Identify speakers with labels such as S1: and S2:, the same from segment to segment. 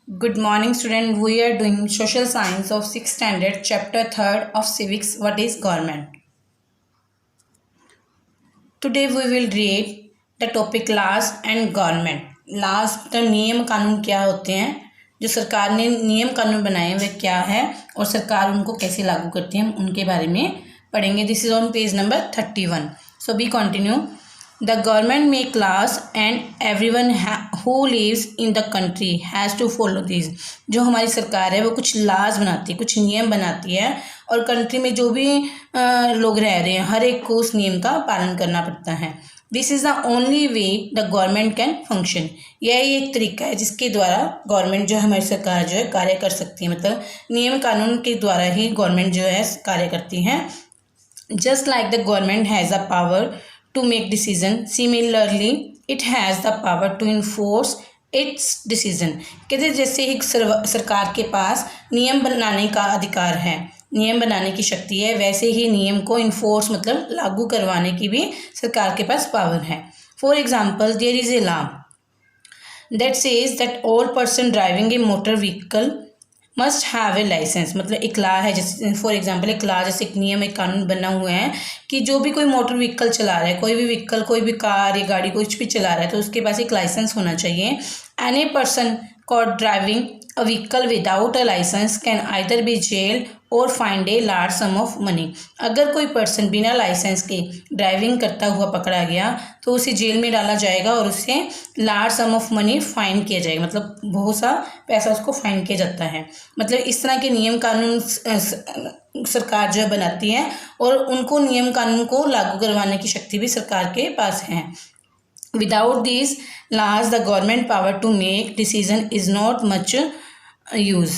S1: Good morning, student. We are doing social science of 6th standard, chapter 3rd of civics. What is government? Today we will read the topic laws and government. laws मतलब नियम कानून क्या होते हैं, जो सरकार ने नियम कानून बनाए हैं वे क्या है और सरकार उनको कैसे लागू करती है, उनके बारे में पढ़ेंगे. This is on page number 31. So B continue. The government make laws and everyone who lives in the country has to follow these. जो हमारी सरकार है वो कुछ laws बनाती है, कुछ नियम बनाती है और कंट्री में जो भी लोग रह रहे हैं हर एक को उस नियम का पालन करना पड़ता है. This is the only way the government can function. यही एक तरीका है जिसके द्वारा गवर्नमेंट जो है हमारी सरकार जो है कार्य कर सकती है. मतलब नियम कानून के द्वारा ही गवर्नमेंट जो है कार्य करती है. Just like the government has a power to make decision, similarly it has the power to enforce its decision. कहते जैसे एक सरकार के पास नियम बनाने का अधिकार है, नियम बनाने की शक्ति है, वैसे ही नियम को इन्फोर्स मतलब लागू करवाने की भी सरकार के पास पावर है. For example, there is a law that says that all person driving a motor vehicle must have a license. मतलब एक लॉ है, जैसे फॉर एग्जांपल एक लॉ जैसे एक नियम एक कानून बना हुआ है कि जो भी कोई मोटर व्हीकल चला रहा है, कोई भी व्हीकल, कोई भी कार या गाड़ी कुछ भी चला रहा है तो उसके पास एक लाइसेंस होना चाहिए. Any person caught driving a vehicle without a license can either be jailed और find a large some of money. अगर कोई पर्सन बिना लाइसेंस के ड्राइविंग करता हुआ पकड़ा गया तो उसे जेल में डाला जाएगा और उसे large some of money fine किया जाएगा. मतलब बहुत सा पैसा उसको फाइन किया जाता है. मतलब इस तरह के नियम कानून सरकार जो है बनाती है और उनको नियम कानून को लागू करवाने की शक्ति भी सरकार के पास है. Without these laws, the government power to make decision is not much use.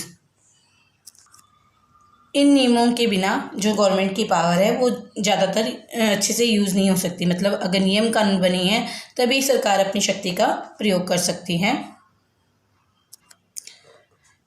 S1: इन नियमों के बिना जो गवर्नमेंट की पावर है वो ज़्यादातर अच्छे से यूज़ नहीं हो सकती. मतलब अगर नियम कानून बने हैं तभी सरकार अपनी शक्ति का प्रयोग कर सकती है.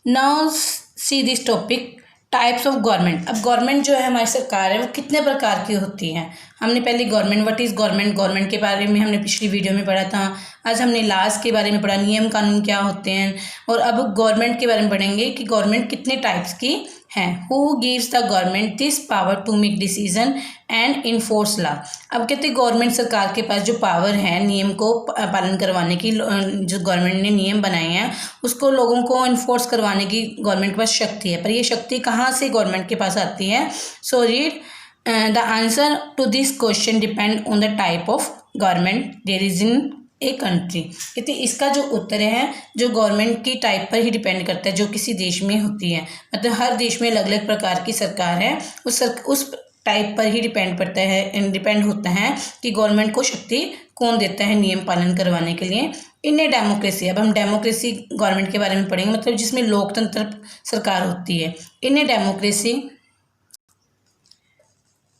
S1: Now see this topic types of government. अब गवर्नमेंट जो है हमारी सरकार है वो कितने प्रकार की होती है. हमने पहले गवर्नमेंट, व्हाट इज़ गवर्नमेंट के बारे में हमने पिछली वीडियो में पढ़ा था. आज हमने लॉज के बारे में पढ़ा, नियम कानून क्या होते हैं. और अब गवर्नमेंट के बारे में पढ़ेंगे कि गवर्नमेंट कितने टाइप्स की हैं. Who gives the government this power to make decision and enforce law. अब कहते हैं गवर्नमेंट सरकार के पास जो पावर है नियम को पालन करवाने की, जो गवर्नमेंट ने नियम बनाए हैं उसको लोगों को इन्फोर्स करवाने की गवर्नमेंट के पास शक्ति है. पर ये शक्ति कहाँ से गवर्नमेंट के पास आती है. So read the answer to this question depend on the type of government there is in a country. कहते इसका जो उत्तर है जो गवर्नमेंट की टाइप पर ही डिपेंड करता है जो किसी देश में होती है. मतलब हर देश में अलग अलग प्रकार की सरकार है, उस टाइप पर ही डिपेंड होता है कि गवर्नमेंट को शक्ति कौन देता है नियम पालन करवाने के लिए. इन ए डेमोक्रेसी, अब हम डेमोक्रेसी गवर्नमेंट के बारे में पढ़ेंगे, मतलब जिसमें लोकतंत्र सरकार होती है. In a democracy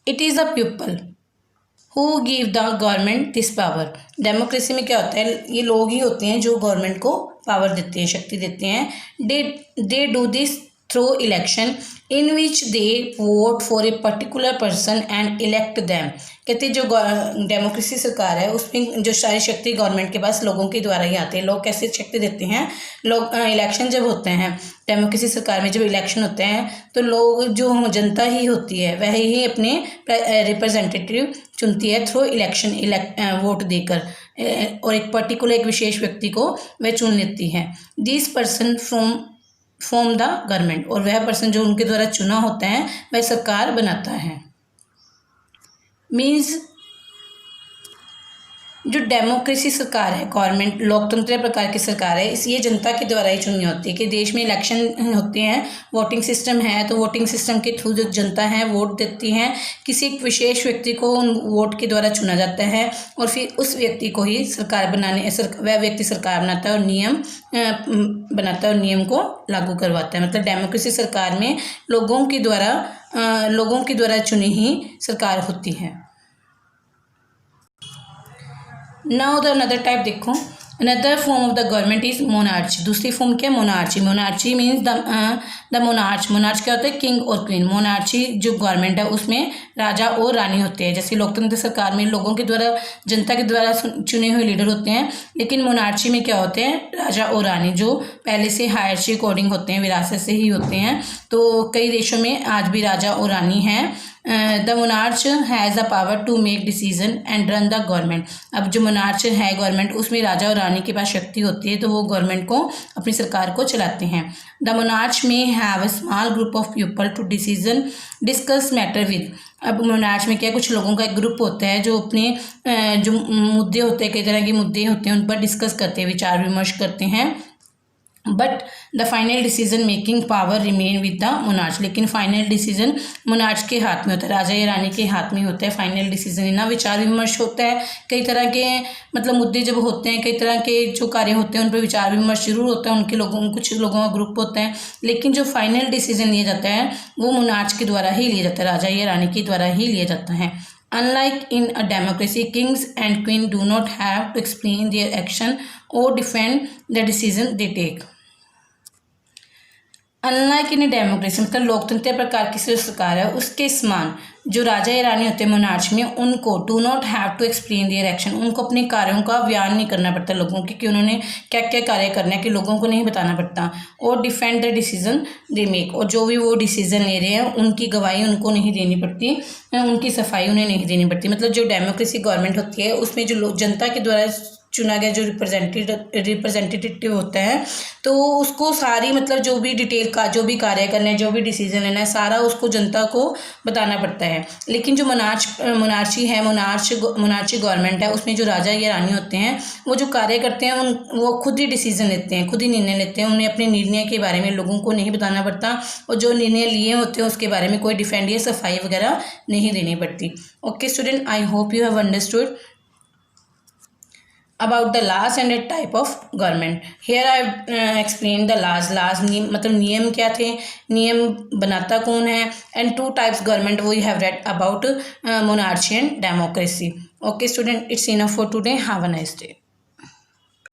S1: it is the people who give the government this power. Democracy में क्या होता है, ये लोग ही होते हैं जो गवर्नमेंट को पावर देते हैं, शक्ति देते हैं. They do this through election in which they vote for a particular person and elect them. कहते जो डेमोक्रेसी सरकार है उसमें जो सारी शक्ति गवर्नमेंट के पास लोगों के द्वारा ही आती है. लोग कैसे शक्ति देते हैं, लोग इलेक्शन जब होते हैं डेमोक्रेसी सरकार में, जब इलेक्शन होते हैं तो लोग जो जनता ही होती है वह ही अपने रिप्रेजेंटेटिव चुनती है थ्रू इलेक्शन, वोट देकर, और एक पर्टिकुलर एक विशेष व्यक्ति को वह चुन लेती है. This person from the government, और वह पर्सन जो उनके द्वारा चुना होता है वह सरकार बनाता है. मीन्स जो डेमोक्रेसी सरकार है, गवर्नमेंट लोकतंत्र प्रकार की सरकार है, ये जनता के द्वारा ही चुनी होती है. कि देश में इलेक्शन होते हैं, वोटिंग सिस्टम है, तो वोटिंग सिस्टम के थ्रू जो जनता है वोट देती है, किसी एक विशेष व्यक्ति को उन वोट के द्वारा चुना जाता है और फिर उस व्यक्ति को ही वह व्यक्ति सरकार बनाता है और नियम बनाता है और नियम को लागू करवाता है. मतलब डेमोक्रेसी सरकार में लोगों के द्वारा चुनी ही सरकार होती है. नाउ द अनदर टाइप देखो, another form of the government is monarchy. दूसरी फॉर्म क्या है? Monarchy. Monarchy means the monarch. Monarch क्या होता है? किंग और क्वीन। मोनार्ची जो गवर्नमेंट है उसमें राजा और रानी होते हैं। जैसे लोकतंत्र सरकार में लोगों के द्वारा, जनता के द्वारा चुने हुए लीडर होते हैं, लेकिन मोनार्ची में क्या होते हैं? राजा और रानी जो पहले से हायरची अकॉर्डिंग होते हैं, विरासत से ही होते हैं। तो कई देशों में आज भी राजा और रानी हैं। The monarch has the power to make decision and run the government. अब जो मोनार्च है गवर्नमेंट, उसमें राजा और रानी के पास शक्ति होती है, तो वो गवर्नमेंट को, अपनी सरकार को चलाते हैं। The monarch may have a small group of people to discuss matter with. अब मोनार्च में क्या, कुछ लोगों का एक ग्रुप होता है जो अपने जो मुद्दे होते हैं, कई तरह के मुद्दे होते हैं, उन पर डिस्कस करते हैं, विचार विमर्श करते हैं। But the final decision making power remain with the monarch. लेकिन फाइनल डिसीजन मोनार्च के हाथ में होता है, राजा या रानी के हाथ में होता है फाइनल डिसीजन। ना विचार विमर्श होता है, कई तरह के मतलब मुद्दे जब होते हैं, कई तरह के जो कार्य होते हैं उन पर विचार विमर्श जरूर होता है, उनके लोगों, कुछ लोगों का ग्रुप होता है, लेकिन जो फाइनल डिसीजन लिया जाता है वो मोनार्च के द्वारा ही लिया जाता है, राजा या रानी के द्वारा ही लिया जाता है। Unlike in a democracy, kings and queen do not have to explain their action or defend the decision they take. Unlike in democracy मतलब लोकतंत्र प्रकार की जो सरकार है उसके समान जो राजा या रानी होते हैं मोनार्च में, उनको do not have to explain their action, उनको अपने कार्यों का बयान नहीं करना पड़ता लोगों के कि उन्होंने क्या क्या कार्य करना है, कि लोगों को नहीं बताना पड़ता। और defend the decision they make, और जो भी वो डिसीजन ले रहे हैं उनकी गवाही उनको नहीं देनी पड़ती, उनकी सफाई उन्हें नहीं देनी पड़ती। मतलब जो डेमोक्रेसी गवर्नमेंट होती है उसमें जो जनता के द्वारा चुना गया जो रिप्रेजेंटेटिव होता है, तो उसको सारी मतलब जो भी डिटेल का जो भी कार्य करना है, जो भी डिसीजन लेना है, सारा उसको जनता को बताना पड़ता है। लेकिन जो मोनार्ची गवर्नमेंट है उसमें जो राजा या रानी होते हैं वो जो कार्य करते हैं वो खुद ही डिसीजन लेते हैं, खुद ही निर्णय लेते हैं। उन्हें अपने निर्णय के बारे में लोगों को नहीं बताना पड़ता, और जो निर्णय लिए होते हैं उसके बारे में कोई डिफेंड या सफाई वगैरह नहीं देनी पड़ती। Okay student, I hope you have understood about the laws and the type of government. Here I have explained the laws. Laws मतलब नियम क्या थे, नियम बनाता कौन है, and two types government we have read about monarchy and democracy. Okay student, it's enough for today. Have a nice day.